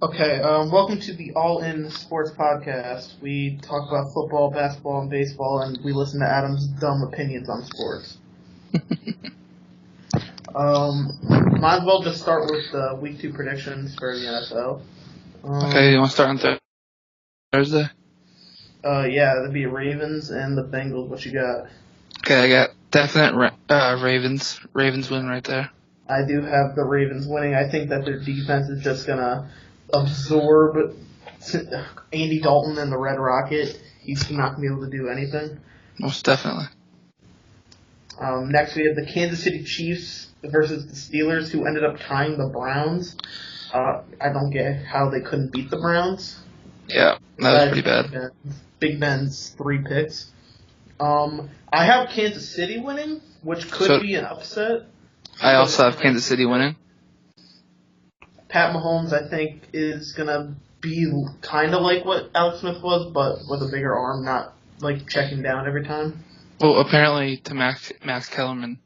Okay, welcome to the All In Sports Podcast. We talk about football, basketball, and baseball, and we listen to Adam's dumb opinions on sports. Might as well just start with the Week 2 predictions for the NFL. Okay, you want to start on Thursday? Yeah, that'd be Ravens and the Bengals. What you got? Okay, I got definite Ravens. Ravens win right there. I do have the Ravens winning. I think that their defense is just going to absorb Andy Dalton and the Red Rocket. He's not going to be able to do anything. Most definitely. Next, we have the Kansas City Chiefs versus the Steelers, who ended up tying the Browns. I don't get how they couldn't beat the Browns. Yeah, that was pretty bad. Big Ben's 3 picks. I have Kansas City winning, which could be an upset. I also have Kansas City winning. Pat Mahomes, I think, is going to be kind of like what Alex Smith was, but with a bigger arm, not like checking down every time. Well, apparently to Max Kellerman,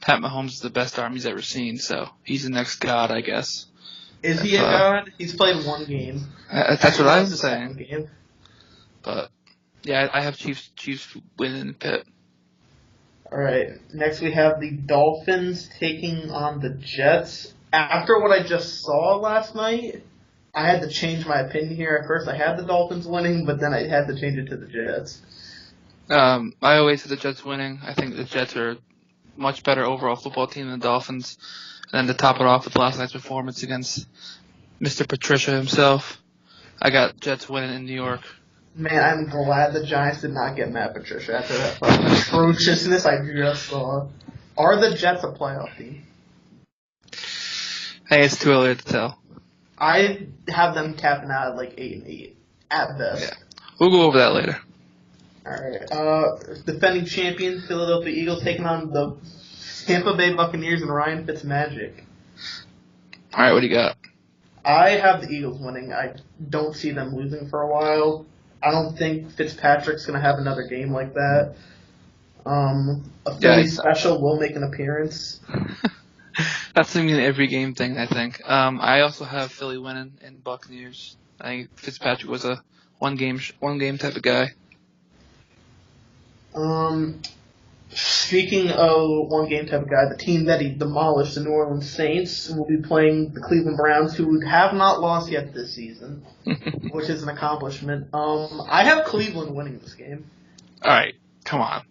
Pat Mahomes is the best arm he's ever seen, so he's the next god, I guess. Is he a god? He's played one game. That's what I'm saying. But yeah, I have Chiefs winning Pitt. All right. Next, we have the Dolphins taking on the Jets. After what I just saw last night, I had to change my opinion here. At first, I had the Dolphins winning, but then I had to change it to the Jets. I always had the Jets winning. I think the Jets are a much better overall football team than the Dolphins. And then to top it off with last night's performance against Mr. Patricia himself, I got Jets winning in New York. Man, I'm glad the Giants did not get Matt Patricia after that fucking atrociousness I just saw. Are the Jets a playoff team? Hey, it's too early to tell. I have them capping out at like 8-8 at best. Yeah. We'll go over that later. All right. Defending champion Philadelphia Eagles taking on the Tampa Bay Buccaneers and Ryan Fitzmagic. All right, what do you got? I have the Eagles winning. I don't see them losing for a while. I don't think Fitzpatrick's going to have another game like that. A Philly special will make an appearance. That's going to be an every game thing, I think. I also have Philly winning and Buccaneers. I think Fitzpatrick was a one game type of guy. Speaking of one game type of guy, the team that he demolished, the New Orleans Saints, will be playing the Cleveland Browns, who have not lost yet this season, which is an accomplishment. I have Cleveland winning this game. All right, come on.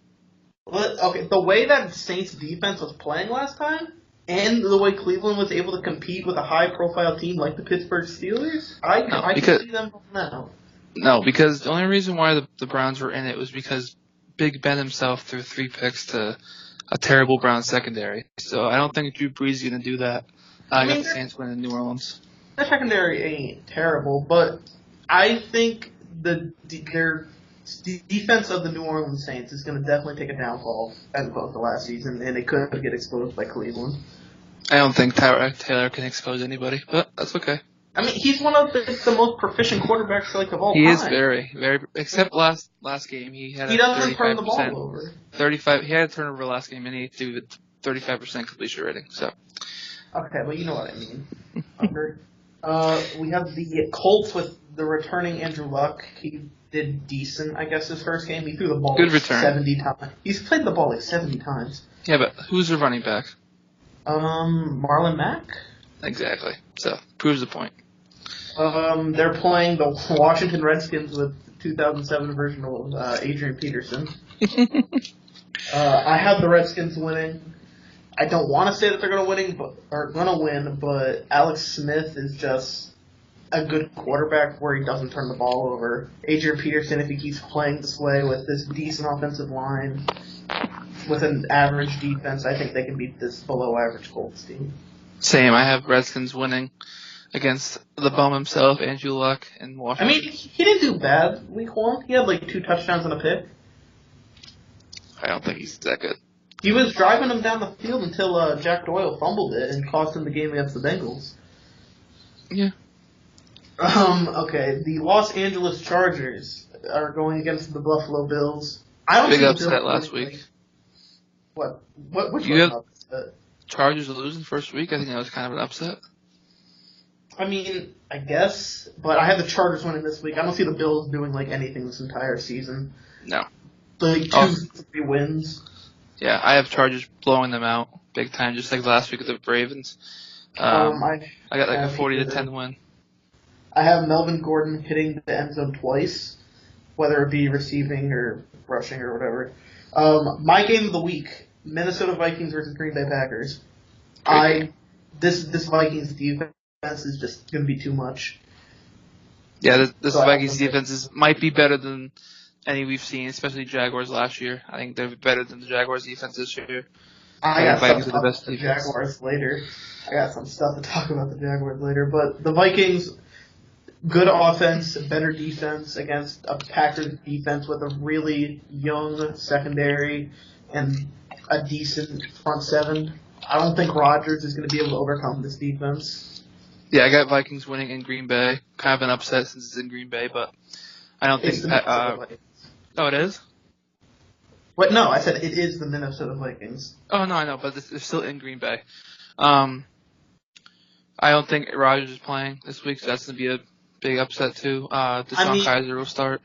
Okay, the way that Saints defense was playing last time, and the way Cleveland was able to compete with a high-profile team like the Pittsburgh Steelers, I can see them now. No, because the only reason why the Browns were in it was because Big Ben himself threw 3 picks to a terrible Browns secondary. So I don't think Drew Brees is going to do that. I got the Saints winning in New Orleans. Their secondary ain't terrible, but I think their defense of the New Orleans Saints is going to definitely take a downfall as opposed to last season, and it could get exposed by Cleveland. I don't think Taylor can expose anybody, but that's okay. I mean, he's one of the most proficient quarterbacks of all time. He is very, very. Except last game, he had. He doesn't turn the ball over. 35. He had a turnover last game, and he did 35% completion rating. So. Okay, well, you know what I mean. We have the Colts with the returning Andrew Luck. He did decent, I guess, his first game. He threw the ball 70 times. He's played the ball like 70 times. Yeah, but who's the running back? Marlon Mack. Exactly. So proves the point. They're playing the Washington Redskins with the 2007 version of Adrian Peterson. I have the Redskins winning. I don't want to say that they're going to win, but Alex Smith is just a good quarterback where he doesn't turn the ball over. Adrian Peterson, if he keeps playing this way with this decent offensive line, with an average defense, I think they can beat this below-average Colts team. Same. I have Redskins winning against the bum himself, Andrew Luck, in Washington. I mean, he didn't do bad week 1. He had like 2 touchdowns and a pick. I don't think he's that good. He was driving him down the field until Jack Doyle fumbled it and cost him the game against the Bengals. Yeah. Okay, the Los Angeles Chargers are going against the Buffalo Bills. I don't Big see upset Bills last winning. week. What? Which You one have upset? Chargers losing first week? I think that was kind of an upset. I mean, I guess, but I have the Chargers winning this week. I don't see the Bills doing like anything this entire season. No. Like Oh. 2-3 wins. Yeah, I have Chargers blowing them out big time, just like last week with the Ravens. I got like a 40-10 win. I have Melvin Gordon hitting the end zone twice, whether it be receiving or rushing or whatever. My game of the week: Minnesota Vikings versus Green Bay Packers. This Vikings defense is just going to be too much. Yeah, this Vikings defense might be better than any we've seen, especially Jaguars last year. I think they're better than the Jaguars defense this year. I got stuff to talk about the Jaguars later. I got some stuff to talk about the Jaguars later, but the Vikings, good offense, better defense against a Packers defense with a really young secondary and a decent front seven. I don't think Rodgers is going to be able to overcome this defense. Yeah, I got Vikings winning in Green Bay. Kind of an upset since it's in Green Bay, but I don't think oh, it is? What? No, I said it is the Minnesota Vikings. Oh, no, I know, but they're still in Green Bay. I don't think Rodgers is playing this week, so that's going to be a big upset, too. Deshaun Kaiser will start.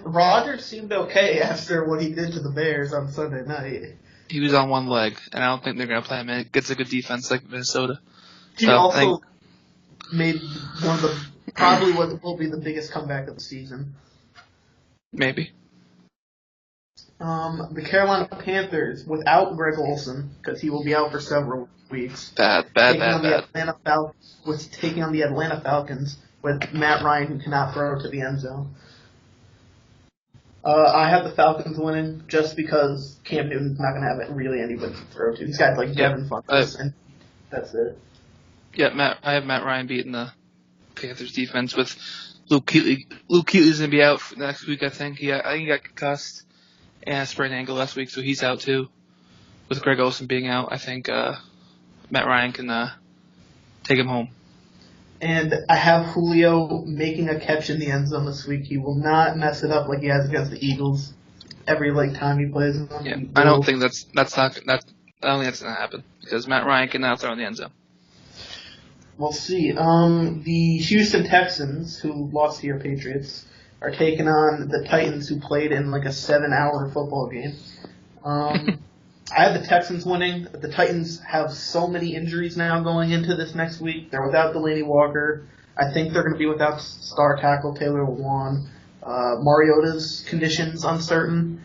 Rodgers seemed okay after what he did to the Bears on Sunday night. He was on one leg, and I don't think they're going to play him. It gets a good defense like Minnesota. He also made one of the probably what will be the biggest comeback of the season. Maybe. The Carolina Panthers without Greg Olsen, because he will be out for several weeks. Bad. Taking on the Atlanta Falcons with Matt Ryan, who cannot throw to the end zone. I have the Falcons winning just because Cam Newton's not going to have really anybody to throw to. He's got like Devin Funchess, and that's it. Yeah, I have Matt Ryan beating the Panthers defense with Luke Kuechly. Luke Kuechly's going to be out for next week, I think. I think he got concussed and a sprained ankle last week, so he's out too. With Greg Olsen being out, I think Matt Ryan can take him home. And I have Julio making a catch in the end zone this week. He will not mess it up like he has against the Eagles every time he plays them. Yeah, I don't think that's going to happen because Matt Ryan cannot throw in the end zone. We'll see. The Houston Texans, who lost to your Patriots, are taking on the Titans, who played in like a 7-hour football game. I have the Texans winning. The Titans have so many injuries now going into this next week. They're without Delaney Walker. I think they're going to be without star tackle Taylor Lewan. Mariota's condition's uncertain.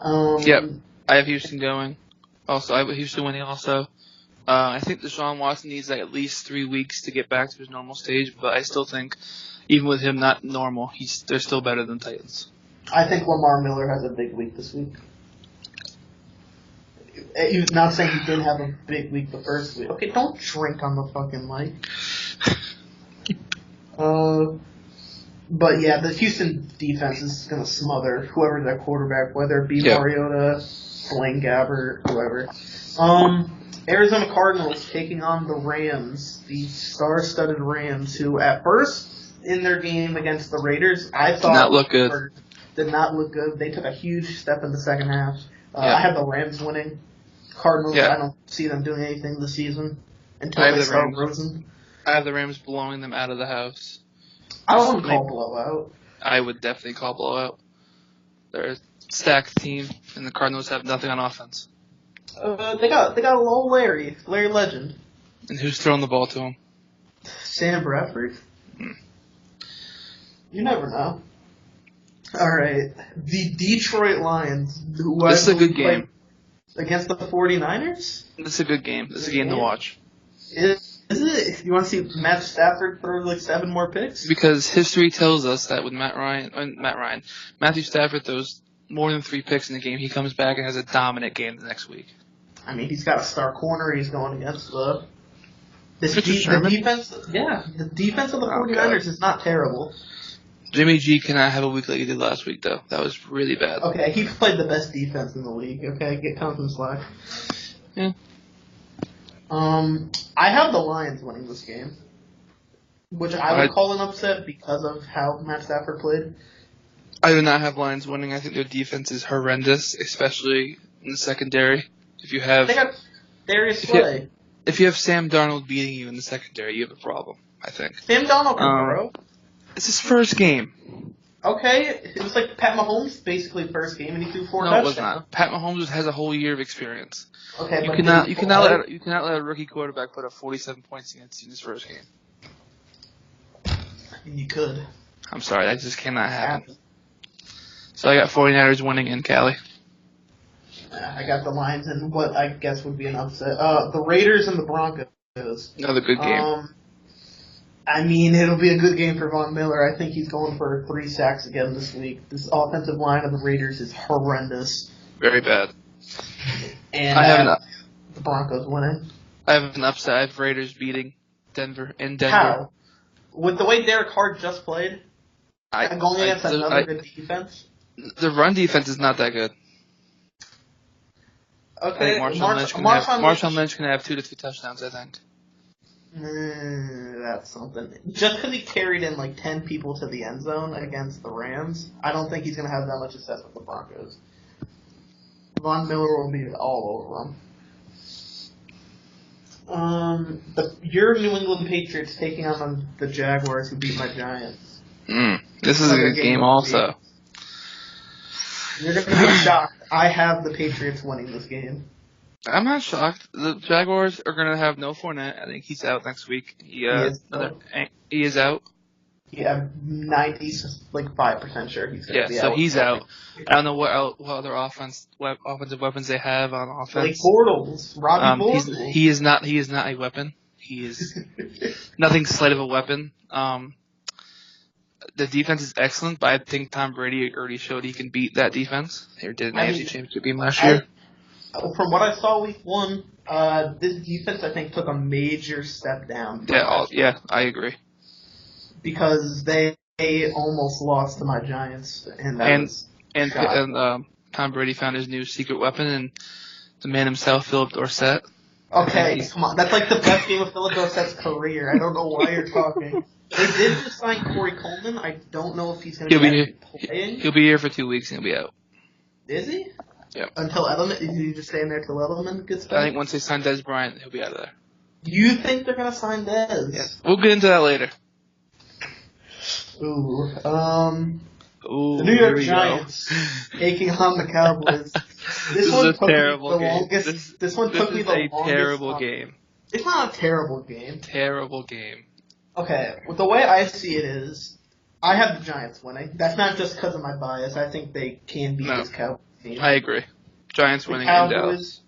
Yep. I have Houston going. Also, I have Houston winning also. I think Deshaun Watson needs at least 3 weeks to get back to his normal stage, but I still think even with him not normal, they're still better than Titans. I think Lamar Miller has a big week this week. He's not saying he didn't have a big week the first week. Okay, don't drink on the fucking mic. But yeah, the Houston defense is going to smother whoever their quarterback, whether it be Mariota, Blaine Gabbert, whoever. Arizona Cardinals taking on the Rams, the star-studded Rams, who at first in their game against the Raiders, I thought did not look good. They took a huge step in the second half. I have the Rams winning. Cardinals, I don't see them doing anything this season until they start Rosen. I have the Rams blowing them out of the house. I don't want to call blowout. I would definitely call blowout. They're a stacked team, and the Cardinals have nothing on offense. They got a little Larry Legend. And who's throwing the ball to him? Sam Bradford. You never know. All right, the Detroit Lions. This is a good game. Against the 49ers? This is a good game. This is a game to watch. Is it? You want to see Matt Stafford throw like 7 more picks? Because history tells us that with Matthew Stafford throws more than 3 picks in the game, he comes back and has a dominant game the next week. I mean, he's got a star corner. He's going against the defense. Yeah, the defense of the 49ers is not terrible. Jimmy G cannot have a week like he did last week, though. That was really bad. Okay, he played the best defense in the league. Okay, count some slack. Yeah. I have the Lions winning this game, which I would call an upset because of how Matt Stafford played. I do not have Lions winning. I think their defense is horrendous, especially in the secondary. They got Darius Slay. if you have Sam Darnold beating you in the secondary, you have a problem, I think. Sam Darnold can throw. It's his first game. Okay, it was like Pat Mahomes' basically first game, and he threw 4 touchdowns. No, it was not. Pat Mahomes has a whole year of experience. Okay, You but cannot let a rookie quarterback put up 47 points against you in his first game. You could. I'm sorry, that just cannot happen. So I got 49ers winning in Cali. I got the Lions and what I guess would be an upset. The Raiders and the Broncos. Another good game. I mean, it'll be a good game for Von Miller. I think he's going for 3 sacks again this week. This offensive line of the Raiders is horrendous. Very bad. And I have the Broncos winning. I have an upset. I have Raiders beating Denver in Denver. How? With the way Derek Carr just played, going against another good defense. The run defense is not that good. Okay, Marshawn Lynch can have 2 to 3 touchdowns, I think. That's something. Just because he carried in like 10 people to the end zone against the Rams, I don't think he's going to have that much success with the Broncos. Von Miller will be all over them. Your New England Patriots taking on the Jaguars who beat my Giants. This is a good game also. You're going to be shocked. I have the Patriots winning this game. I'm not shocked. The Jaguars are going to have no Fournette. I think he's out next week. He is out. Yeah, 95% sure he's going to be out. Yeah, so he's out. I don't know what other offensive weapons they have on offense. Like Bortles, Robbie Bortles. He is not a weapon. He is nothing slight of a weapon. The defense is excellent, but I think Tom Brady already showed he can beat that defense. He did an AFC Championship game last year. From what I saw week 1, this defense I think took a major step down. Yeah, I agree. Because they almost lost to my Giants, and Tom Brady found his new secret weapon, and the man himself, Philip Dorsett. Okay, come on, that's like the best game of Philip Dorsett's career. I don't know why you're talking. They did just sign Corey Coleman. I don't know if he's going to be playing. He'll be here for 2 weeks and he'll be out. Is he? Yep. Until Edelman? Is he just staying there till Edelman gets back? I think once they sign Dez Bryant, he'll be out of there. You think they're going to sign Dez? Yeah. We'll get into that later. Ooh. The New York Giants taking on the Cowboys. This one is a terrible game. This one took me the longest. This is a terrible game. It's not a terrible game. Terrible game. Okay, with the way I see it is, I have the Giants winning. That's not just because of my bias. I think they can beat this Cowboys team. I agree. Giants winning in Dallas.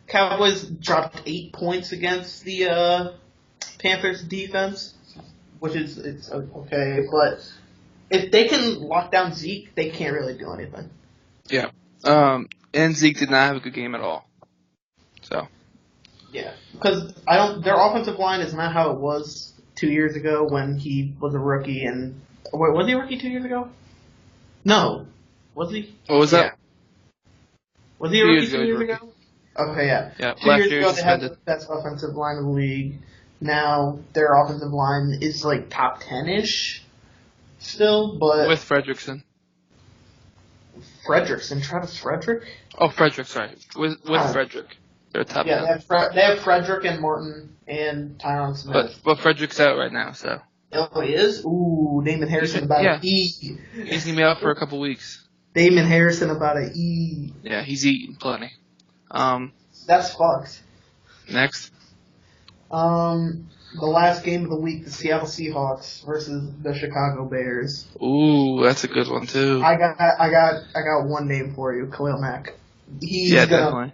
Cowboys dropped 8 points against the Panthers defense, which is it's okay, but if they can lock down Zeke, they can't really do anything. Yeah. And Zeke did not have a good game at all. So. Yeah, because their offensive line is not how it was 2 years ago when he was a rookie. And wait, was he a rookie 2 years ago? No, was he? What was that? Was he a rookie 2 years ago? Okay, yeah. Yeah. 2 years ago they had the best offensive line in the league. Now their offensive line is like top 10-ish still, but with Fredrickson. Travis Frederick? Oh, Frederick, sorry. With Frederick. They're top 10. They have Frederick and Martin and Tyron Smith. But Frederick's out right now, so. Oh, he is? Ooh, Damon Harrison about an E. He's going to be out for a couple weeks. Damon Harrison about an E. Yeah, he's eating plenty. That's fucked. Next. The last game of the week, the Seattle Seahawks versus the Chicago Bears. Ooh, that's a good one too. I got one name for you, Khalil Mack. Definitely.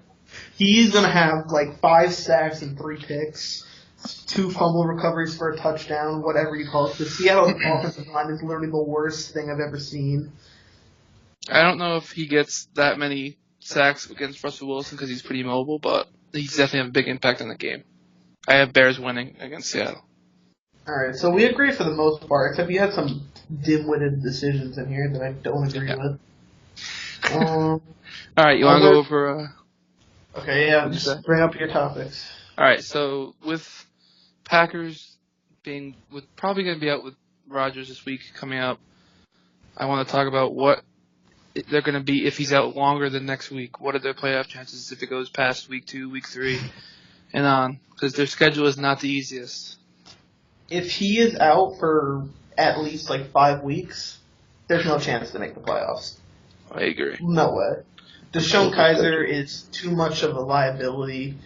He's gonna have like 5 sacks and 3 picks, 2 fumble recoveries for a touchdown, whatever you call it. The Seattle offensive line is literally the worst thing I've ever seen. I don't know if he gets that many sacks against Russell Wilson because he's pretty mobile, but he's definitely have a big impact on the game. I have Bears winning against Seattle. Alright, so we agree for the most part, except you had some dim-witted decisions in here that I don't agree with. Alright, you want to go over... Okay, yeah, just bring up your topics. Alright, so with Packers probably going to be out with Rodgers this week coming up, I want to talk about what they're going to be if he's out longer than next week. What are their playoff chances if it goes past week 2, week 3? and on, because their schedule is not the easiest. If he is out for at least like 5 weeks, there's no chance to make the playoffs. I agree. No way. Deshaun Kaiser is too much of a liability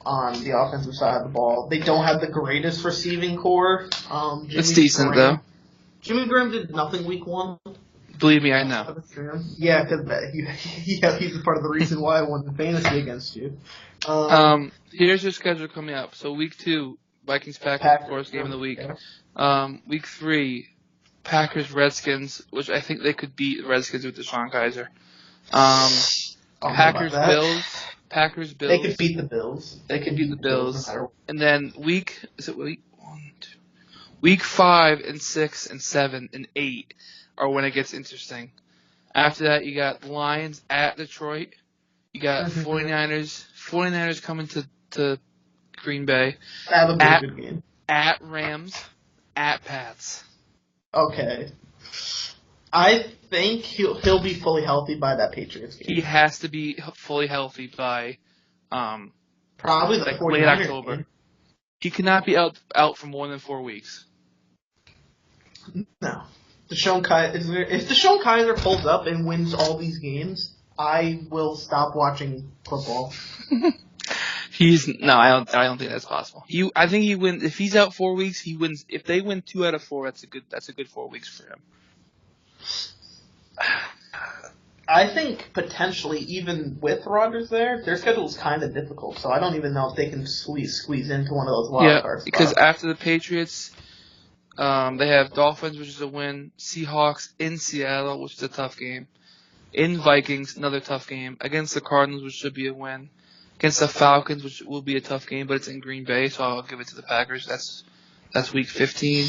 on the offensive side of the ball. They don't have the greatest receiving core. It's decent, though. Jimmy Graham did nothing week 1. Believe me, I know. Yeah, because he's a part of the reason why I won the fantasy against you. Here's your schedule coming up. So week 2, Vikings-Packers, of course, game of the week. Week 3, Packers-Redskins, which I think they could beat the Redskins with Deshaun Kaiser. Packers-Bills. Packers-Bills. They could beat the Bills. They could beat the Bills. And then week 5 and 6 and 7 and 8 are when it gets interesting. After that, you got Lions at Detroit. You got 49ers. 49ers coming to Green Bay. That'll be a good game. At Rams. At Pats. Okay. I think he'll be fully healthy by that Patriots game. He has to be fully healthy by probably like late October. Game. He cannot be out for more than 4 weeks. No. If Deshaun Kaiser pulls up and wins all these games, I will stop watching football. I don't think that's possible. I think he wins if he's out 4 weeks. He wins if they win 2 out of 4. That's a good 4 weeks for him. I think potentially even with Rodgers there, their schedule is kind of difficult. So I don't even know if they can squeeze into one of those wild card spots. Because after the Patriots, they have Dolphins, which is a win. Seahawks in Seattle, which is a tough game. In Vikings, another tough game. Against the Cardinals, which should be a win. Against the Falcons, which will be a tough game, but it's in Green Bay, so I'll give it to the Packers. That's week 15.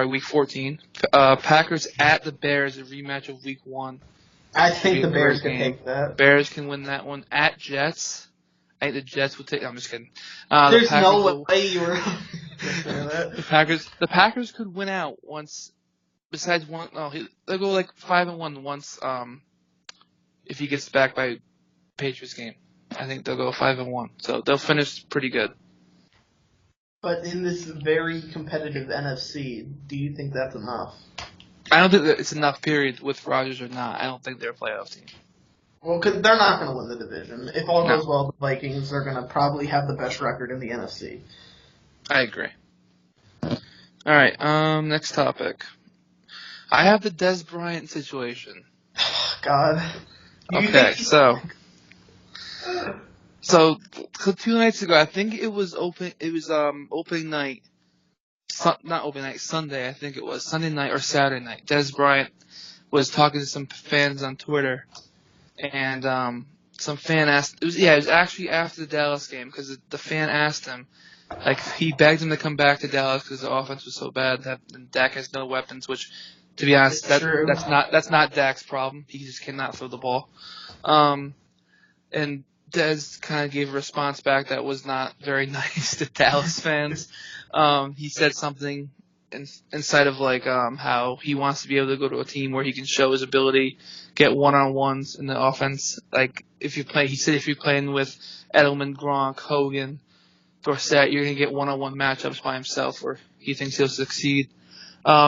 Week 14. Packers at the Bears, a rematch of week 1. I think the Bears can take that. Bears can win that one. At Jets, I think the Jets will take. I'm just kidding. There's no way you were. The Packers could win out once. Besides one, they'll go like 5-1 once. If he gets back by Patriots game, I think they'll go 5-1. So they'll finish pretty good. But in this very competitive NFC, do you think that's enough? I don't think that it's enough, period, with Rodgers or not. I don't think they're a playoff team. Well, because they're not going to win the division. If all goes well, the Vikings are going to probably have the best record in the NFC. I agree. All right, next topic. I have the Dez Bryant situation. God. Okay, so 2 nights ago, I think it was opening night. Not opening night, Sunday, I think it was. Sunday night or Saturday night. Dez Bryant was talking to some fans on Twitter, and some fan asked, it was actually after the Dallas game, because the fan asked him, like, he begged him to come back to Dallas because the offense was so bad that Dak has no weapons, which, to be honest, that's not Dak's problem. He just cannot throw the ball. And Dez kind of gave a response back that was not very nice to Dallas fans. He said something inside of like how he wants to be able to go to a team where he can show his ability, get one-on-ones in the offense. Like if you're playing with Edelman, Gronk, Hogan, Dorsett, you're gonna get one-on-one matchups by himself where he thinks he'll succeed.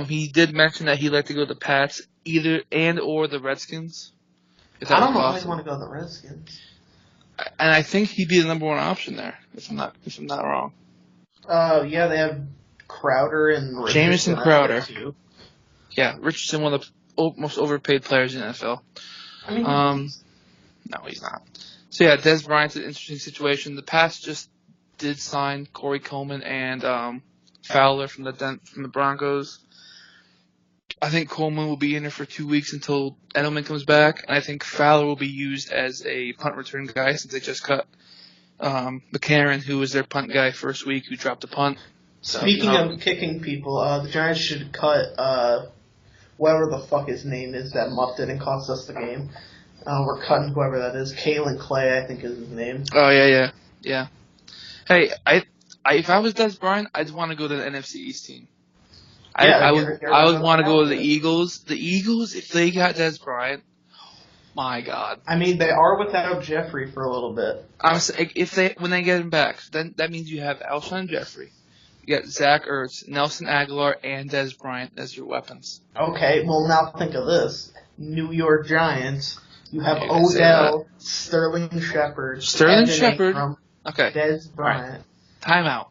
He did mention that he'd like to go to the Pats, or the Redskins. I don't know why you want to go to the Redskins. And I think he'd be the number 1 option there, if I'm not wrong. Yeah, they have Crowder and Richardson. Jamison Crowder. Yeah, Richardson, one of the most overpaid players in the NFL. I mean, no, he's not. So yeah, Dez Bryant's an interesting situation. The Pats just did sign Corey Coleman and Fowler from the Broncos. I think Coleman will be in there for 2 weeks until Edelman comes back, and I think Fowler will be used as a punt return guy since they just cut McCarron, who was their punt guy first week, who dropped a punt. Speaking of kicking people, the Giants should cut whoever the fuck his name is that muffed it and cost us the game. We're cutting whoever that is. Kalen Clay, I think is his name. Oh, yeah. Hey, if I was Dez Bryant, I'd want to go to the NFC East team. I would want to go to the Eagles. The Eagles, if they got Dez Bryant, my God. I mean, they are without Jeffrey for a little bit. I'm saying when they get him back, then that means you have Alshon Jeffrey, you got Zach Ertz, Nelson Aguilar, and Des Bryant as your weapons. Okay, well now think of this: New York Giants. You have You can say Odell, Sterling Shepard, Sterling Evan Shepard. Ingram, Okay. Des Bryant. Timeout.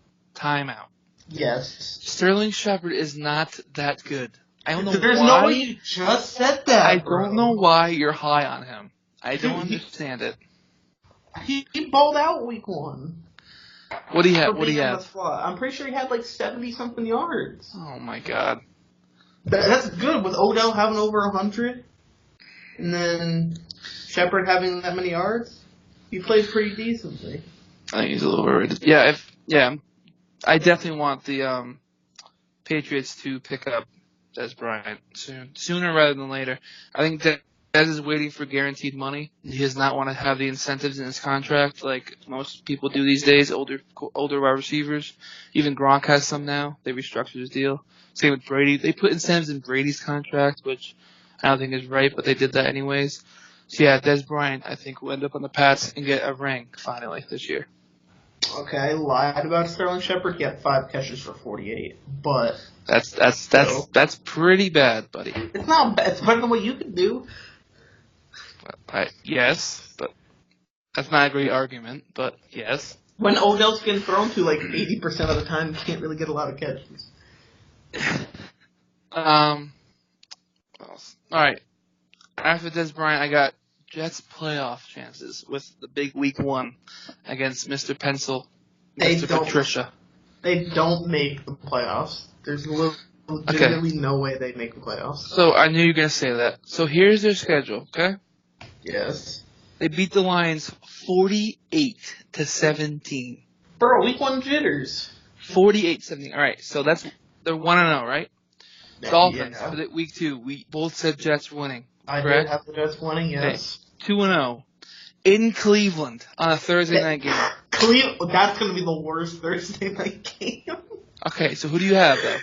Yes. Sterling Shepard is not that good. I don't know There's why. no way you just said that. I bro. don't know why you're high on him. I don't Dude, understand it. He balled out week 1. What do you have? for What do you being in the have? slot. I'm pretty sure he had like 70-something yards. Oh my God. That's good with Odell having over 100, and then Shepard having that many yards. He plays pretty decently. I think he's a little overrated. I definitely want the Patriots to pick up Des Bryant sooner rather than later. I think that Dez is waiting for guaranteed money. He does not want to have the incentives in his contract like most people do these days, older wide receivers. Even Gronk has some now. They restructured his deal. Same with Brady. They put incentives in Brady's contract, which I don't think is right, but they did that anyways. So yeah, Dez Bryant, I think, will end up on the Pats and get a ring finally this year. Okay, I lied about Sterling Shepard. He had 5 catches for 48, but That's pretty bad, buddy. it's not bad. It's better than what you could do. Yes, but that's not a great argument, but yes. When Odell's getting thrown to like 80% of the time, you can't really get a lot of catches. What else? Alright. After Dez Bryant, I got Jets playoff chances with the big week 1 against Mr. Pencil, Mr. Patricia. They don't make the playoffs. There's legitimately no way they make the playoffs. So I knew you were going to say that. So here's their schedule, okay? Yes. They beat the Lions 48-17. Bro, week 1 jitters. 48-17. Alright, so they're 1-0, right? Dolphins for the week 2. We both said Jets winning. I correct? did have the Jets winning, yes. Okay. 2-0 in Cleveland on a Thursday night game. That's going to be the worst Thursday night game. Okay, so who do you have though?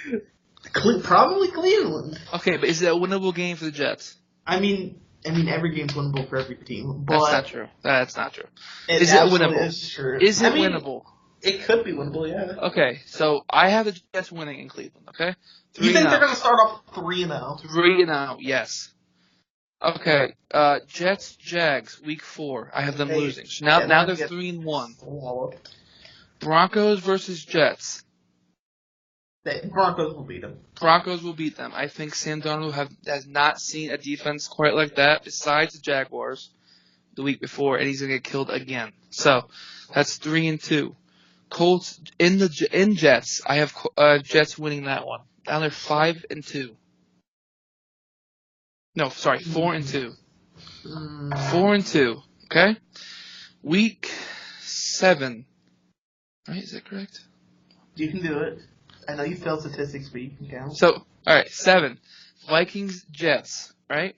Probably Cleveland. Okay, but is it a winnable game for the Jets? I mean, every game's winnable for every team. But that's not true. That's not true. Is it winnable? Is true. Is it winnable? It could be winnable, yeah. Okay, so I have the Jets winning in Cleveland. Okay, you think they're going to start off 3-0? 3-0, yes. Okay, Jets Jags week 4. I have them losing. So now they're 3-1. Broncos versus Jets. Broncos will beat them. Broncos will beat them. I think Sam Darnold has not seen a defense quite like that besides the Jaguars the week before, and he's going to get killed again. So that's 3-2. Colts in Jets. I have Jets winning that one. Now they're 5-2. No, sorry, 4-2. 4-2. Okay. Week 7. Right? Is that correct? You can do it. I know you failed statistics, but you can count. So, all right, 7. Vikings Jets. Right?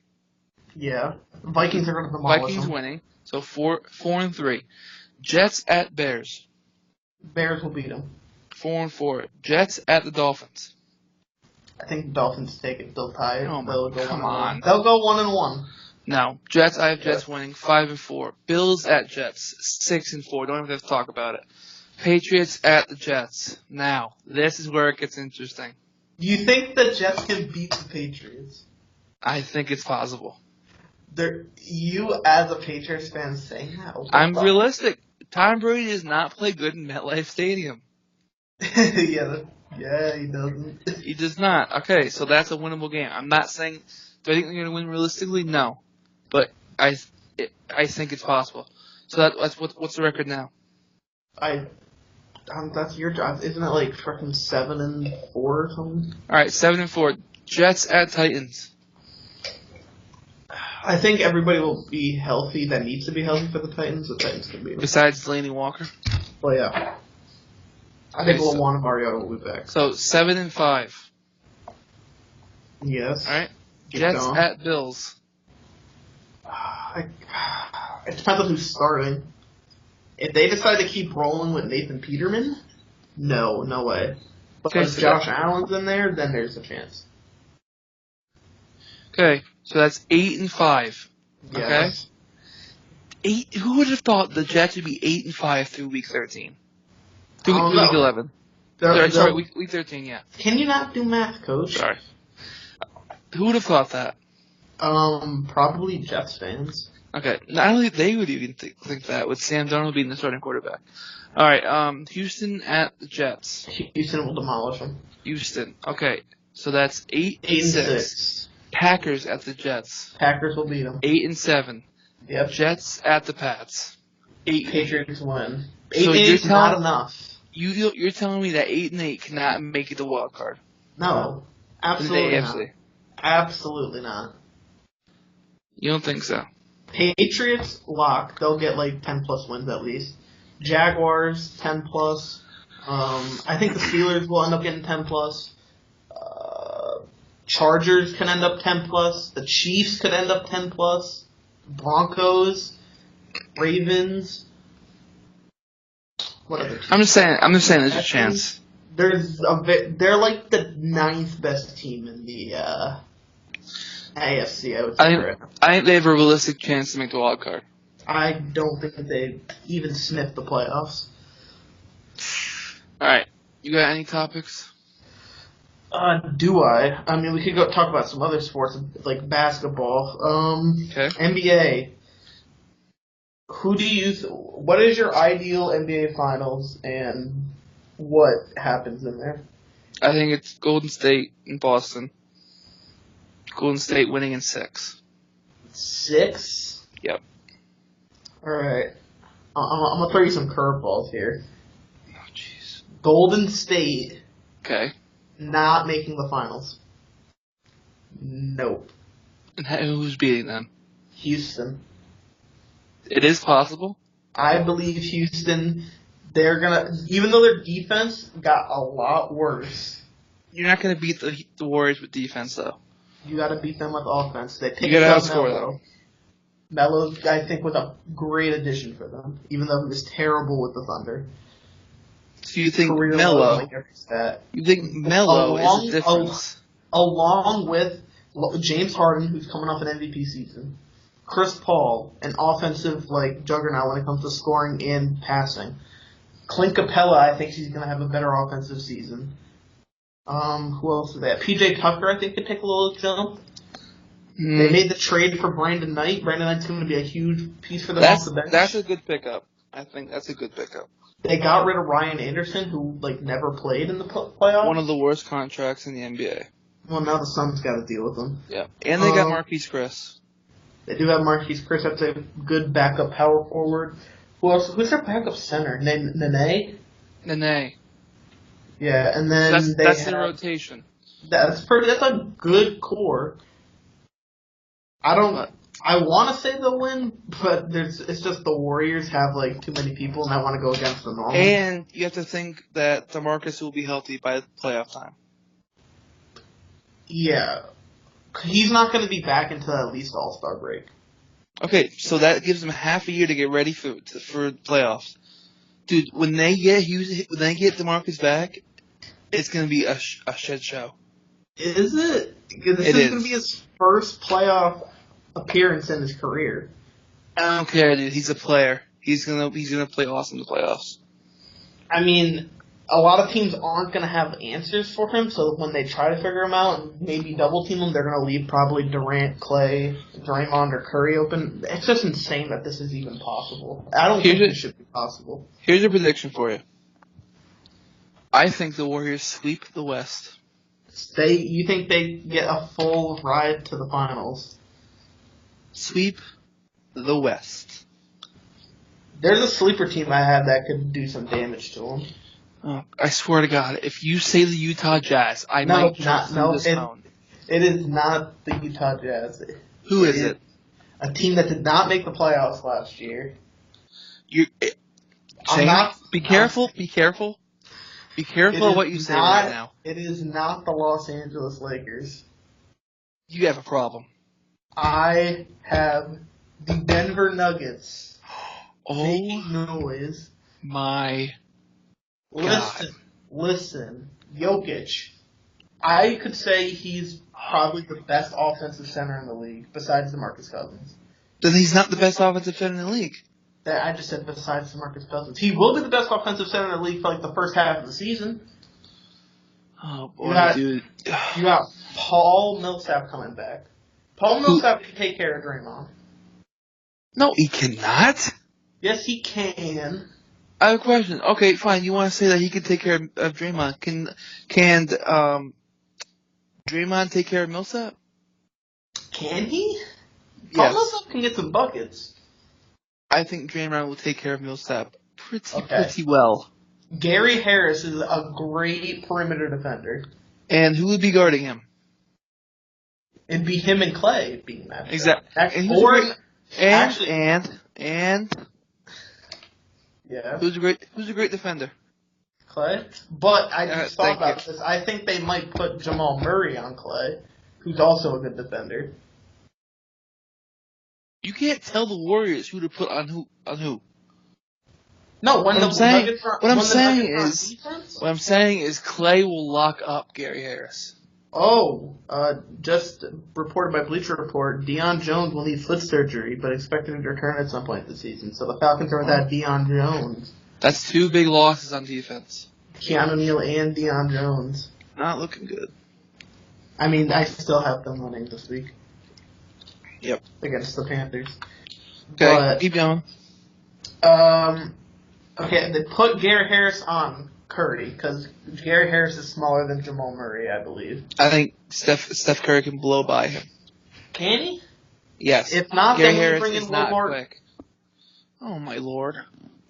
Yeah. Vikings are going to demolish Vikings them. winning. So 4-3. Jets at Bears. Bears will beat them. 4-4. Jets at the Dolphins. I think the Dolphins take it. They'll tie it. Oh, come on. They'll go 1-1. No. Jets. I have Jets winning 5-4. Bills at Jets 6-4. Don't even have to talk about it. Patriots at the Jets. Now, this is where it gets interesting. You think the Jets can beat the Patriots? I think it's possible. You, as a Patriots fan, saying that? I'm realistic. Tom Brady does not play good in MetLife Stadium. Yeah, he doesn't. He does not. Okay, so that's a winnable game. I'm not saying, do I think they're going to win realistically? No. But I think it's possible. So that's what's the record now? That's your job. Isn't it like freaking 7-4 or something? Alright, 7-4. Jets at Titans. I think everybody will be healthy that needs to be healthy for the Titans. The Titans can beat them. Besides Delaney Walker? Well, yeah. I think Juan Mariota will be back. So 7-5. Yes. Alright. Jets at Bills. It depends on who's starting. If they decide to keep rolling with Nathan Peterman, no way. But if Josh Allen's in there, then there's a chance. Okay, so that's 8-5. Okay. Who would have thought the Jets would be 8-5 through week 13? Through week 11. Sorry, week 13. Yeah. Can you not do math, Coach? Sorry. Who would have thought that? Probably Jets fans. Okay. Not only they would even think that with Sam Darnold being the starting quarterback. All right. Houston at the Jets. Houston will demolish them. Houston. Okay. So that's 8-6. Packers at the Jets. Packers will beat them. 8-7. Yep. Jets at the Pats. 8. Patriots win. 8 So is not enough. You're telling me that 8-8 cannot make it the wild card? No, absolutely in the not. AFC. Absolutely not. You don't think so? Patriots lock. They'll get like 10 plus wins at least. Jaguars 10 plus. I think the Steelers will end up getting 10 plus. Chargers can end up 10 plus. The Chiefs could end up 10 plus. Broncos, Ravens. What other teams? I'm just saying there's a chance. They're like the 9th best team in the AFC, I would say. I think they have a realistic chance to make the wild card. I don't think that they even sniffed the playoffs. All right, you got any topics? Do I? I mean, we could go talk about some other sports like basketball. Okay. NBA. What is your ideal NBA finals and what happens in there? I think it's Golden State and Boston. Golden State winning in 6. 6? Yep. Alright. I'm going to throw you some curveballs here. Oh, jeez. Golden State. Okay. Not making the finals. Nope. And who's beating them? Houston. It is possible. I believe Houston, they're going to, even though their defense got a lot worse. You're not going to beat the Warriors with defense, though. You got to beat them with offense. They picked you got to up outscore Melo. them. Melo, I think, was a great addition for them, even though he was terrible with the Thunder. So you think Career Melo? low, like every stat. You think Melo is the difference? Along with James Harden, who's coming off an MVP season, Chris Paul, an offensive juggernaut when it comes to scoring and passing. Clint Capella, I think he's going to have a better offensive season. Who else is that? PJ Tucker, I think, could take a little jump. They made the trade for Brandon Knight. Brandon Knight's going to be a huge piece for them off the bench. That's a good pickup. I think that's a good pickup. They got rid of Ryan Anderson, who never played in the playoffs. One of the worst contracts in the NBA. Well, now the Suns got to deal with them. Yeah, and they got Marquise Chris. They do have Marquise Chris. That's a good backup power forward. Who else? Who's their backup center? Nene? Nene. Yeah, and then that's their rotation. That's a good core. I want to say they'll win, but it's just the Warriors have too many people, and I want to go against them all. And you have to think that DeMarcus will be healthy by playoff time. Yeah, he's not going to be back until at least All-Star break. Okay, so that gives them half a year to get ready for playoffs. Dude, when they get DeMarcus back, it's going to be a shit show. Is it? This is going to be his first playoff appearance in his career. I don't care, dude. He's a player. He's gonna play awesome in the playoffs. I mean, a lot of teams aren't gonna have answers for him, so when they try to figure him out and maybe double team him, they're gonna leave probably Durant, Clay, Draymond, or Curry open. It's just insane that this is even possible. I don't think it should be possible. Here's a prediction for you. I think the Warriors sweep the West. You think they get a full ride to the finals? Sweep the West. There's a sleeper team I have that could do some damage to them. Oh, I swear to God, if you say the Utah Jazz, I might jump through this phone. It is not the Utah Jazz. Who is it? A team that did not make the playoffs last year. Be careful. Be careful. Be careful of what you say right now. It is not the Los Angeles Lakers. You have a problem. I have the Denver Nuggets. Oh, noise. My God. Listen. Jokic. I could say he's probably the best offensive center in the league, besides DeMarcus Cousins. Then he's not the best offensive center in the league. That I just said besides DeMarcus Cousins. He will be the best offensive center in the league for like the first half of the season. Oh boy, dude. You got Paul Millsap coming back. Paul Millsap can take care of Draymond. No, he cannot. Yes, he can. I have a question. Okay, fine. You want to say that he can take care of Draymond? Can Draymond take care of Millsap? Can he? Yes. Paul Millsap can get some buckets. I think Draymond will take care of Millsap pretty well. Gary Harris is a great perimeter defender. And who would be guarding him? It'd be him and Clay being that. Exactly. Yeah. Who's a great defender? Clay. But I just thought about this. I think they might put Jamal Murray on Clay, who's also a good defender. You can't tell the Warriors who to put on who. No, What I'm saying is Clay will lock up Gary Harris. Oh, just reported by Bleacher Report, Deion Jones will need foot surgery, but expected to return at some point this season. So the Falcons are without Deion Jones. That's 2 big losses on defense. Keanu Neal and Deion Jones. Not looking good. I mean, I still have them winning this week. Yep. Against the Panthers. Okay, but, keep going. Okay, they put Gary Harris on Curry, because Gary Harris is smaller than Jamal Murray, I believe. I think Steph Curry can blow by him. Can he? Yes. If not, Gary then Harris we bring in is not Will quick. Oh my lord.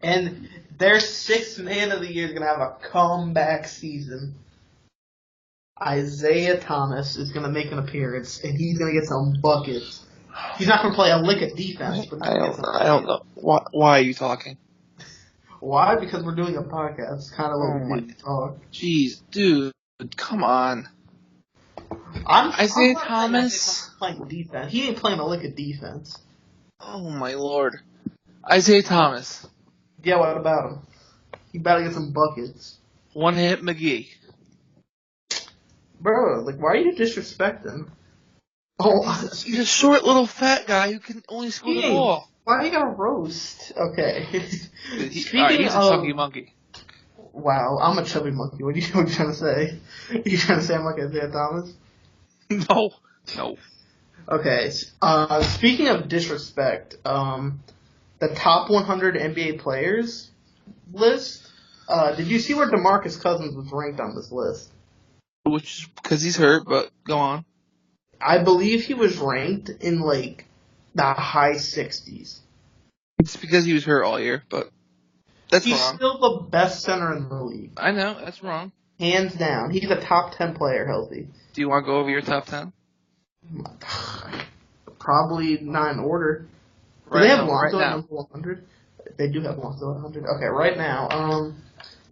And their 6th man of the year is going to have a comeback season. Isaiah Thomas is going to make an appearance, and he's going to get some buckets. He's not going to play a lick of defense. But I don't know. Why are you talking? Why? Because we're doing a podcast. It's kind of what we do to talk. Jeez, dude, come on. Isaiah Thomas playing defense. He ain't playing a lick of defense. Oh my lord. Isaiah Thomas. Yeah, what about him? He better get some buckets. One hit McGee. Bro, like, why are you disrespecting? Oh, he's a short little fat guy who can only score the ball. Why are you gonna roast? Okay. He's a chunky monkey. Wow, I'm a chubby monkey. What are you trying to say? You trying to say I'm like Isaiah Thomas? No. Okay. Speaking of disrespect, the top 100 NBA players list. Did you see where DeMarcus Cousins was ranked on this list? Which is because he's hurt, but go on. I believe he was ranked in like the high 60s. It's because he was hurt all year, but that's He's wrong. still the best center in the league. I know, that's wrong. Hands down. He's a top 10 player healthy. Do you want to go over your top 10? Probably not in order. Do they have Lonzo at number 100? They do have Lonzo at 100. Okay, right now,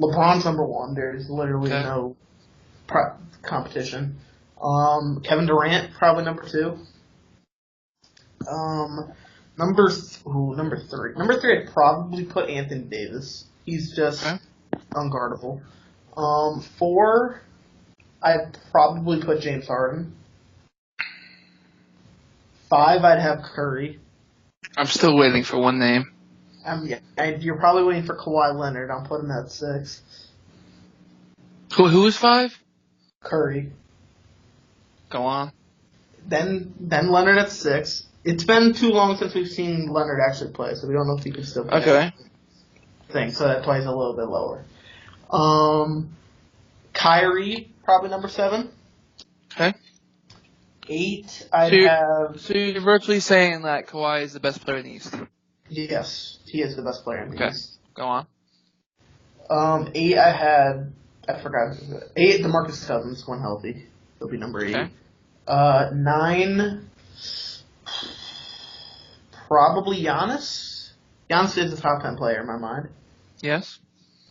LeBron's number 1. There's literally no competition. Kevin Durant, probably number 2. Number 3. Number 3, I'd probably put Anthony Davis. He's just unguardable. 4, I'd probably put James Harden. 5, I'd have Curry. I'm still waiting for one name. You're probably waiting for Kawhi Leonard. I'm putting that at 6. Who is 5? Curry. Go on. Then Leonard at 6. It's been too long since we've seen Leonard actually play, so we don't know if he can still play. Okay. So that plays a little bit lower. Kyrie, probably number 7. Okay. 8, I'd have... So you're virtually saying that Kawhi is the best player in the East? Yes, he is the best player in the East. Go on. 8, I forgot. 8, DeMarcus Cousins, when healthy. He'll be number 8. Okay. 9, probably Giannis. Giannis is the top 10 player in my mind. Yes.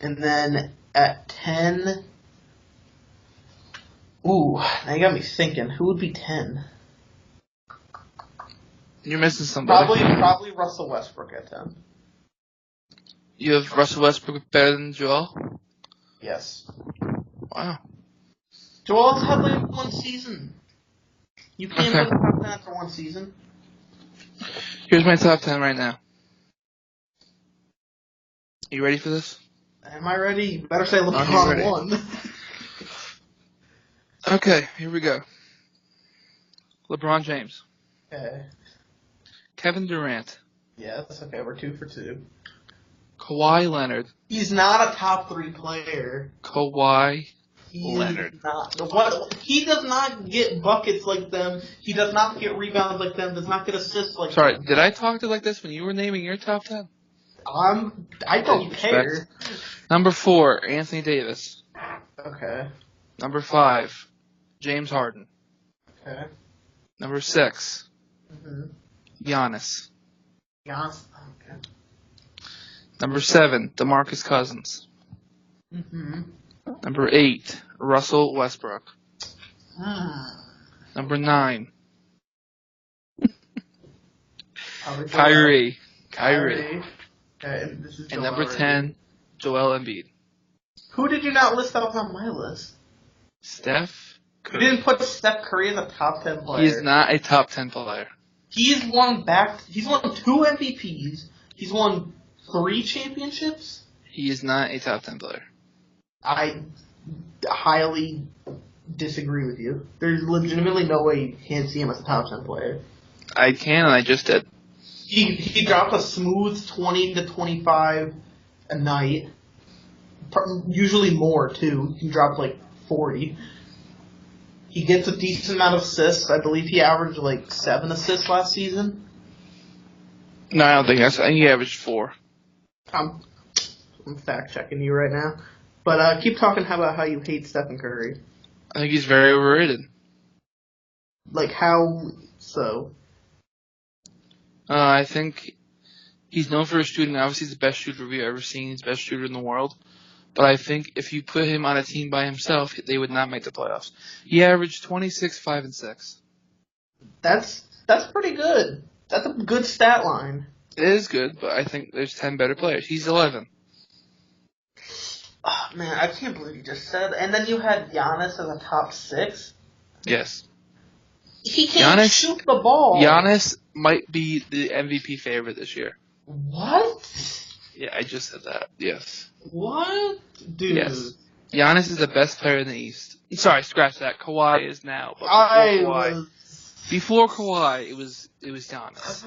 And then at 10, now you got me thinking. Who would be 10? You're missing somebody. Probably Russell Westbrook at 10. You have Russell Westbrook better than Joel? Yes. Wow. Joel's had like 1 season. You can't put the top 10 for 1 season. Here's my top 10 right now. You ready for this? Am I ready? You better say I'm LeBron ready. won. Okay, here we go. LeBron James. Okay. Kevin Durant. Yes, okay, we're 2 for 2. Kawhi Leonard. He's not a top 3 player. Kawhi He Leonard. is not. He does not get buckets like them. He does not get rebounds like them. Does not get assists like Sorry, them. did I talk to you like this when you were naming your top 10? I don't care. Number 4, Anthony Davis. Okay. Number 5, James Harden. Okay. Number 6, Mm-hmm. Giannis. Giannis. Okay. Number 7, DeMarcus Cousins. Mm-hmm. Number 8, Russell Westbrook. Number 9, Kyrie. Okay, and this is And Joel number already. 10, Joel Embiid. Who did you not list that was on my list? Steph You Curry. didn't put Steph Curry in the top 10 player. He is not a top 10 player. He's won 2 MVPs. He's won 3 championships. He is not a top 10 player. I highly disagree with you. There's legitimately no way you can't see him as a top 10 player. I can, and I just did. He dropped a smooth 20 to 25 a night. Usually more, too. He dropped like 40. He gets a decent amount of assists. I believe he averaged like 7 assists last season. No, I don't think that's. I think he averaged 4. I'm fact checking you right now. But keep talking about how you hate Stephen Curry. I think he's very overrated. Like, how so? I think he's known for his shooting. Obviously, he's the best shooter we've ever seen. He's the best shooter in the world. But I think if you put him on a team by himself, they would not make the playoffs. He averaged 26, 5, and 6. That's pretty good. That's a good stat line. It is good, but I think there's 10 better players. He's 11. Oh, man, I can't believe you just said. And then you had Giannis as a top 6. Yes. He can't Giannis- shoot the ball. Giannis might be the MVP favorite this year. What? Yeah, I just said that. Yes. What? Dude. Yes. Giannis is the best player in the East. Sorry, scratch that. Kawhi is now. But before Kawhi, it was Giannis.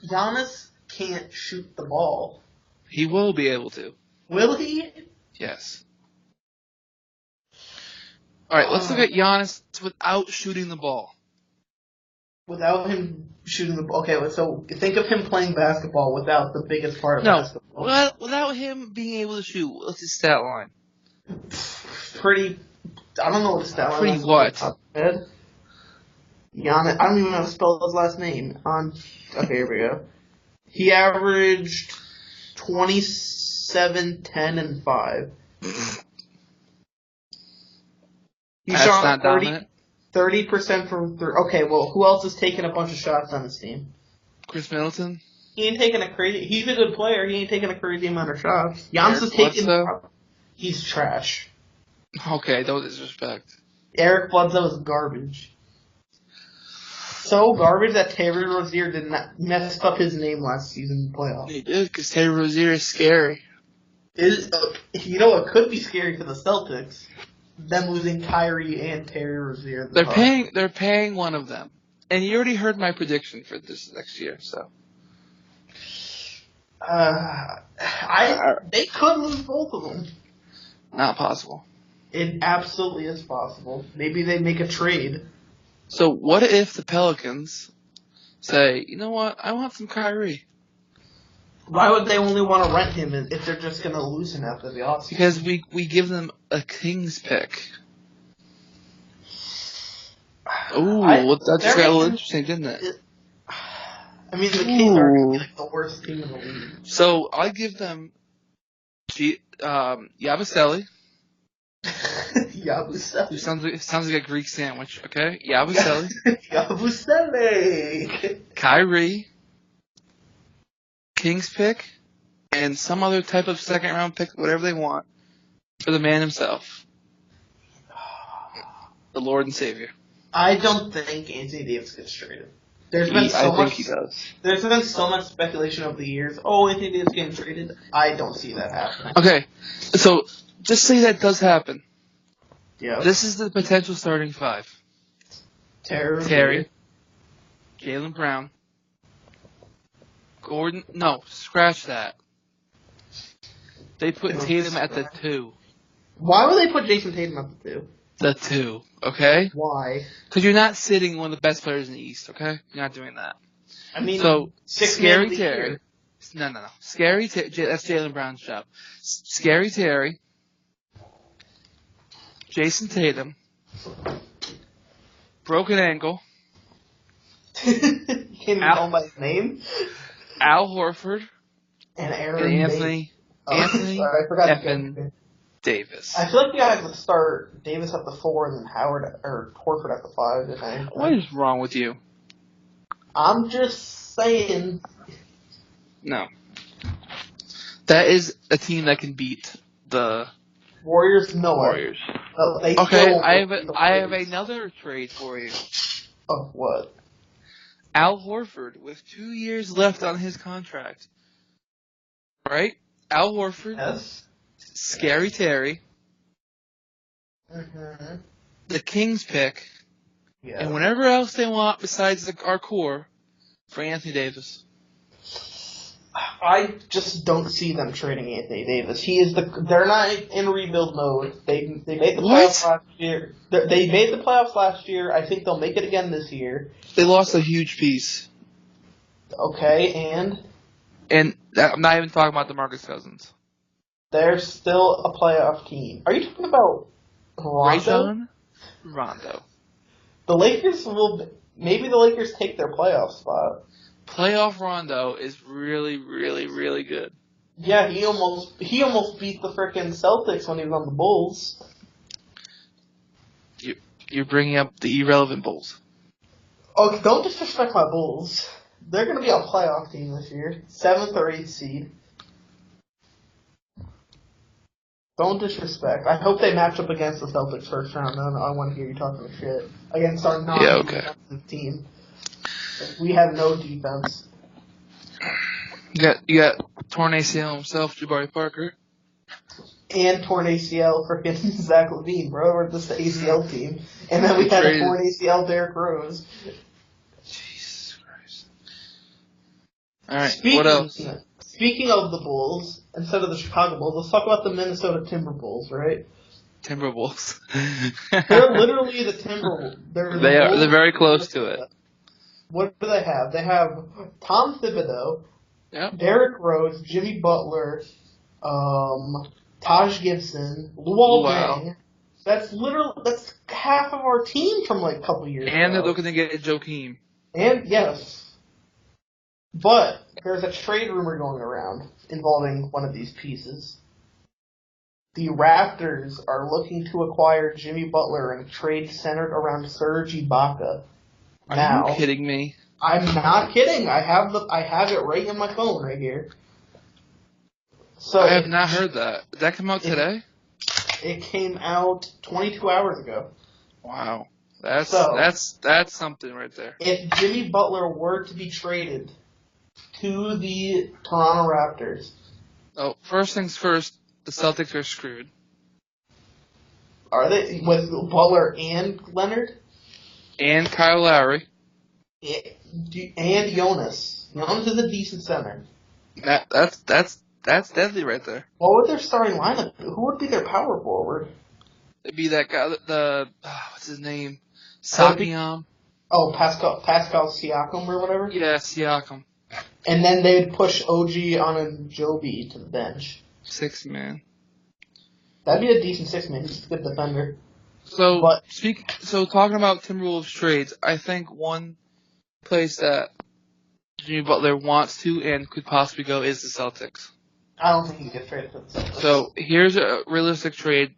Giannis can't shoot the ball. He will be able to. Will he? Yes. All right, let's look at Giannis without shooting the ball. Without him shooting the ball. Okay, so think of him playing basketball without the biggest part of basketball. Well, without him being able to shoot, what's his stat line? Pretty. I don't know what his stat line Pretty is. what? Giannis. I don't even know how to spell his last name. Okay, here we go. He averaged 27, 10, and 5. He That's shot not dominant. 30% from 3. Okay, well, who else is taking a bunch of shots on his team? Chris Middleton. He ain't taking a crazy. He's a good player. He ain't taking a crazy amount of shots. Giannis is taking. He's trash. Okay, don't disrespect. Eric Bledsoe is garbage. So garbage that Terry Rozier did not messed up his name last season in the playoffs. He did, because Terry Rozier is scary. You know what could be scary for the Celtics? Them losing Kyrie and Terry Rozier. They're paying one of them, and you already heard my prediction for this next year. So, they could lose both of them. not possible. It absolutely is possible. Maybe they make a trade. So what if the Pelicans say, you know what, I want some Kyrie? Why would they only want to rent him if they're just going to lose him after the offseason? Because we give them a Kings pick. Ooh, that just got a little interesting, didn't it? I mean, the Kings are going to be like the worst team in the league. So I give them Yabusele. Yabusele. Who sounds like a Greek sandwich, okay? Yabusele. Yabusele. Kyrie. Kings pick. And some other type of second round pick, whatever they want, for the man himself. The Lord and Savior. I don't think Anthony Davis gets traded. There's been so I think much. he does. There's been so much speculation over the years. Oh, Anthony Davis getting traded. I don't see that happening. Okay, so just say that does happen. Yeah. This is the potential starting five. Terry. Jaylen Brown. Gordon. No, scratch that. They put Tatum at the 2. Why would they put Jason Tatum at the 2? The 2, okay? Why? Because you're not sitting one of the best players in the East, okay? You're not doing that. I mean, So, Scary Terry. No. Scary Terry. That's Jaylen Brown's job. Scary Terry. Jason Tatum. Broken ankle. You can't even call him by his name. Al Horford. And Aaron And Anthony. Anthony sorry, I forgot Evan Davis. I feel like you guys would start Davis at the 4 and then Howard or Horford at the 5. If anything. What is wrong with you? I'm just saying. No. That is a team that can beat the Warriors. No. Warriors. They Okay, still I won't have beat the another trade for you. Oh, what? Al Horford with 2 years left on his contract. Right? Al Horford. Yes. Scary Terry. Mm-hmm. The Kings pick. Yeah. And whatever else they want besides our core for Anthony Davis. I just don't see them trading Anthony Davis. They're not in rebuild mode. They made the playoffs last year. They made the playoffs last year. I think they'll make it again this year. They lost a huge piece. Okay, and I'm not even talking about DeMarcus Cousins. they're still a playoff team. Are you talking about Rondo? Rondo. The Lakers maybe the Lakers take their playoff spot. Playoff Rondo is really, really, really good. Yeah, he almost beat the frickin' Celtics when he was on the Bulls. You're bringing up the irrelevant Bulls. Oh, don't disrespect my Bulls. They're going to be a playoff team this year. 7th or 8th seed. Don't disrespect. I hope they match up against the Celtics first round. I want to hear you talking shit. Against our non-defensive team. We have no defense. You got torn ACL himself, Jabari Parker. And torn ACL freaking Zach LaVine, bro. We're just the ACL team. And then we had a torn ACL Derrick Rose. Jesus Christ. Alright, what else? Speaking of the Bulls, instead of the Chicago Bulls, let's talk about the Minnesota Timberwolves, right? Timberwolves. They're literally the Timberwolves. They're very close to it. What do they have? They have Tom Thibodeau, Derrick Rose, Jimmy Butler, Taj Gibson, Luol Deng. That's half of our team from like a couple years ago. And they're looking to get Joakim. And yes. But there's a trade rumor going around involving one of these pieces. The Raptors are looking to acquire Jimmy Butler in a trade centered around Serge Ibaka. Are you kidding me? I'm not kidding. I have it right in my phone right here. So I have not heard that. Did that come out today? It came out 22 hours ago. Wow. That's something right there. If Jimmy Butler were to be traded to the Toronto Raptors. Oh, first things first, the Celtics are screwed. Are they? With Butler and Leonard? And Kyle Lowry. And Jonas. Jonas is a decent center. That's deadly right there. What would their starting lineup be? Who would be their power forward? It'd be that guy, what's his name? Sapiam. Oh, Pascal Siakam or whatever? Yeah, Siakam. And then they'd push OG Anunoby to the bench. 6-man. That'd be a decent 6-man. He's a good defender. So talking about Timberwolves trades, I think one place that Jimmy Butler wants to and could possibly go is the Celtics. I don't think he gets traded to the Celtics. So here's a realistic trade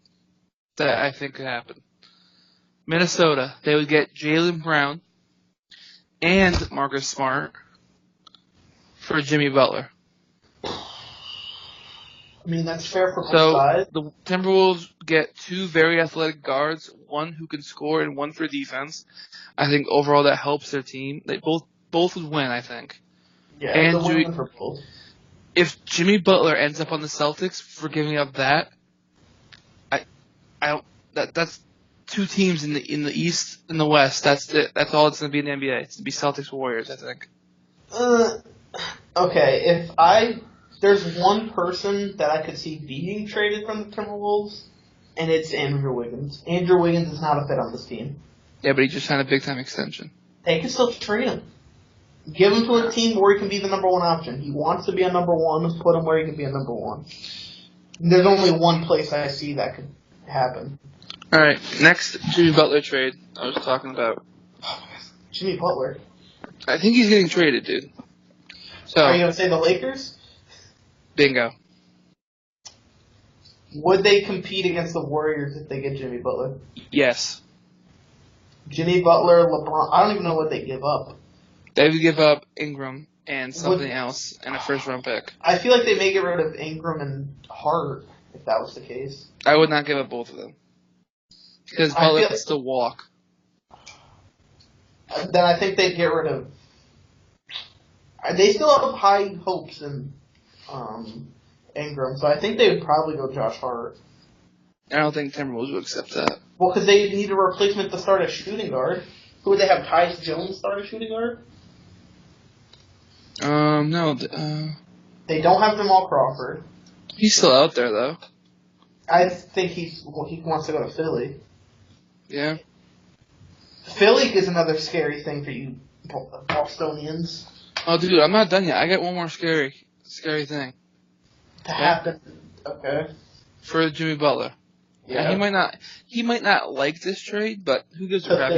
that I think could happen. Minnesota, they would get Jaylen Brown and Marcus Smart for Jimmy Butler. I mean, that's fair for both sides. So the Timberwolves get 2 very athletic guards, one who can score and one for defense. I think overall that helps their team. both would win, I think. Yeah, And the win for both. If Jimmy Butler ends up on the Celtics for giving up that, I don't. That's two teams in the East and the West. That's it. That's all it's going to be in the NBA. It's going to be Celtics Warriors, I think. Okay, there's one person that I could see being traded from the Timberwolves, and it's Andrew Wiggins. Andrew Wiggins is not a fit on this team. Yeah, but he just signed a big time extension. They can still trade him. Give him to a team where he can be the number one option. He wants to be a number one. Put him where he can be a number one. There's only one place I see that could happen. All right, next Jimmy Butler trade I was talking about. Jimmy Butler. I think he's getting traded, dude. So are you gonna say the Lakers? Bingo. Would they compete against the Warriors if they get Jimmy Butler? Yes. Jimmy Butler, LeBron. I don't even know what they give up. They would give up Ingram and something else and a first-round pick. I feel like they may get rid of Ingram and Hart if that was the case. I would not give up both of them. Because Butler can still walk. Then I think they'd get rid of... They still have high hopes in Ingram, so I think they would probably go Josh Hart. I don't think Timberwolves would accept that. Well, because they need a replacement to start at shooting guard. Who would they have? Tyus Jones start at shooting guard? No. They don't have Jamal Crawford. He's still out there, though. I think he wants to go to Philly. Yeah. Philly is another scary thing for you Bostonians. Oh, dude, I'm not done yet. I got one more scary thing. To happen. Okay. For Jimmy Butler. Yeah. Now, he might not like this trade, but who gives a crap?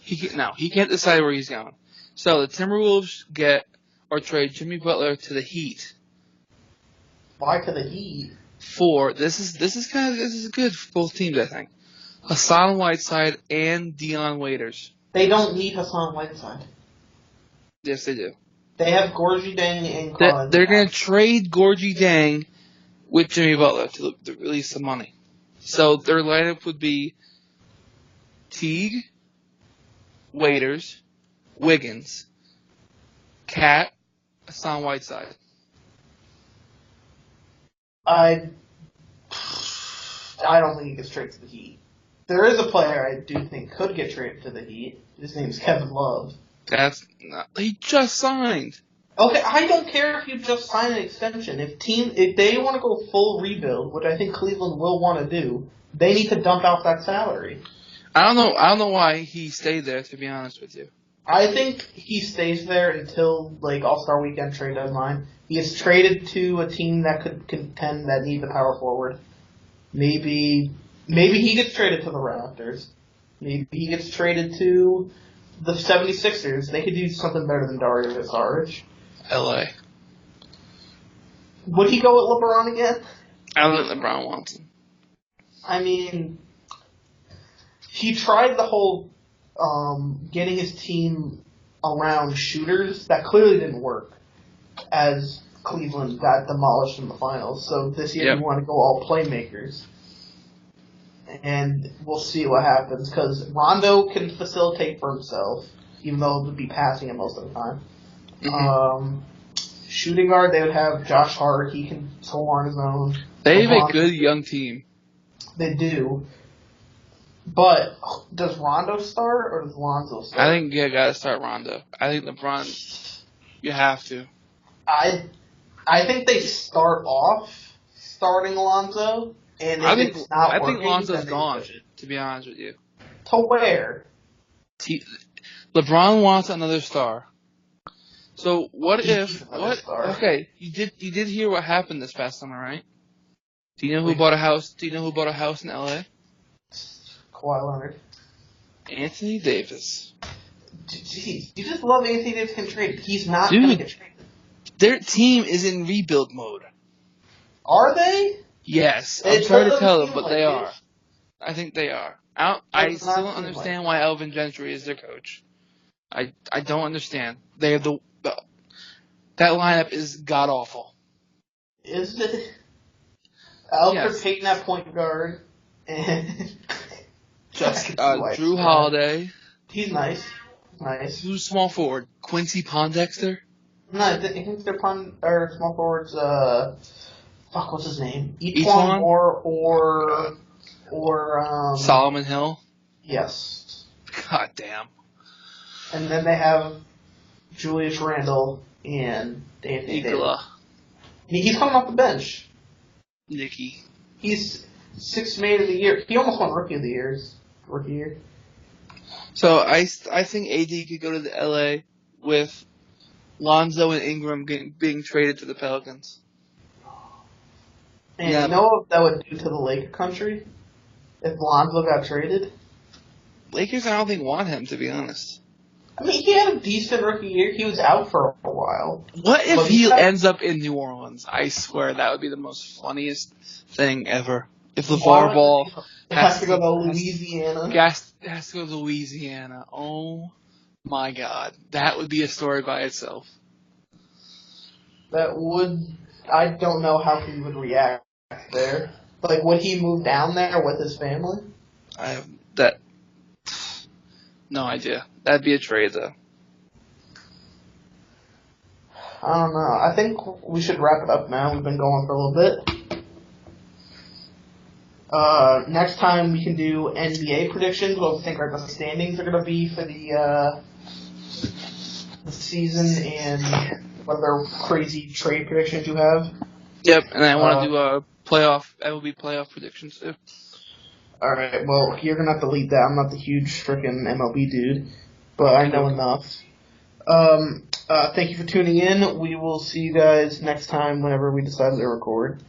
He can't decide where he's going. So the Timberwolves get or trade Jimmy Butler to the Heat. Why to the Heat? This is good for both teams, I think. Hassan Whiteside and Dion Waiters. They don't need Hassan Whiteside. Yes, they do. They have Gorgie Dang and Collins. They're going to trade Gorgie Dang with Jimmy Butler to release some money. So their lineup would be Teague, Waiters, Wiggins, Cat, Hassan Whiteside. I don't think he gets traded to the Heat. There is a player I do think could get traded to the Heat. His name is Kevin Love. He just signed. Okay, I don't care if you just sign an extension. If they want to go full rebuild, which I think Cleveland will want to do, they need to dump out that salary. I don't know why he stayed there, to be honest with you. I think he stays there until All-Star Weekend trade deadline. He gets traded to a team that could contend that needs a power forward. Maybe he gets traded to the Raptors. Maybe he gets traded to the 76ers. They could do something better than Dario Saric. LA. Would he go with LeBron again? I don't think LeBron wants him. I mean, he tried the whole getting his team around shooters. That clearly didn't work as Cleveland got demolished in the finals. So this year we want to go all playmakers. And we'll see what happens because Rondo can facilitate for himself, even though he would be passing it most of the time. Mm-hmm. Shooting guard, they would have Josh Hart. He can score on his own. They have a good young team. They do. But does Rondo start or does Lonzo start? I think you got to start Rondo. I think LeBron, you have to. I think they start off starting Lonzo, and if it's not working, I think Lonzo's gone. To be honest with you. To where? LeBron wants another star. So okay, you did hear what happened this past summer, right? Do you know who bought a house? Do you know who bought a house in LA? Kawhi Leonard. Anthony Davis. Jeez, you just love Anthony Davis getting traded. He's not going to get traded. Their team is in rebuild mode. Are they? Yes. I'm trying to tell them, but they are. I think they are. I still don't understand why Elvin Gentry is their coach. I don't understand. They have that lineup is god awful. Is it? Elfrid Payton at point guard and just Drew Holiday. He's nice. nice. Who's small forward? Quincy Pondexter? No, I think their small forwards. What's his name? Etuan? or Solomon Hill? Yes. God damn. And then they have Julius Randle and Anthony Davis. He's coming off the bench. Nicky. He's 6th man of the year. He almost won rookie year. So I think AD could go to the LA with Lonzo and Ingram being traded to the Pelicans. And you know what that would do to the Laker country if Lonzo got traded? Lakers, I don't think want him, to be honest. I mean, he had a decent rookie year. He was out for a while. What if he ends up in New Orleans? I swear that would be the most funniest thing ever. If LeVar Ball has to go to Louisiana. Has to go to Louisiana. Oh my God. That would be a story by itself. I don't know how he would react there. Like, would he move down there with his family? I have no idea. That'd be a trade, though. I don't know. I think we should wrap it up now. We've been going for a little bit. Next time we can do NBA predictions. What we think the standings are going to be for the season, and what other crazy trade predictions you have. Yep, and I want to do a MLB playoff predictions too. Alright, well, you're going to have to lead that. I'm not the huge freaking MLB dude, but I know enough. Thank you for tuning in. We will see you guys next time whenever we decide to record.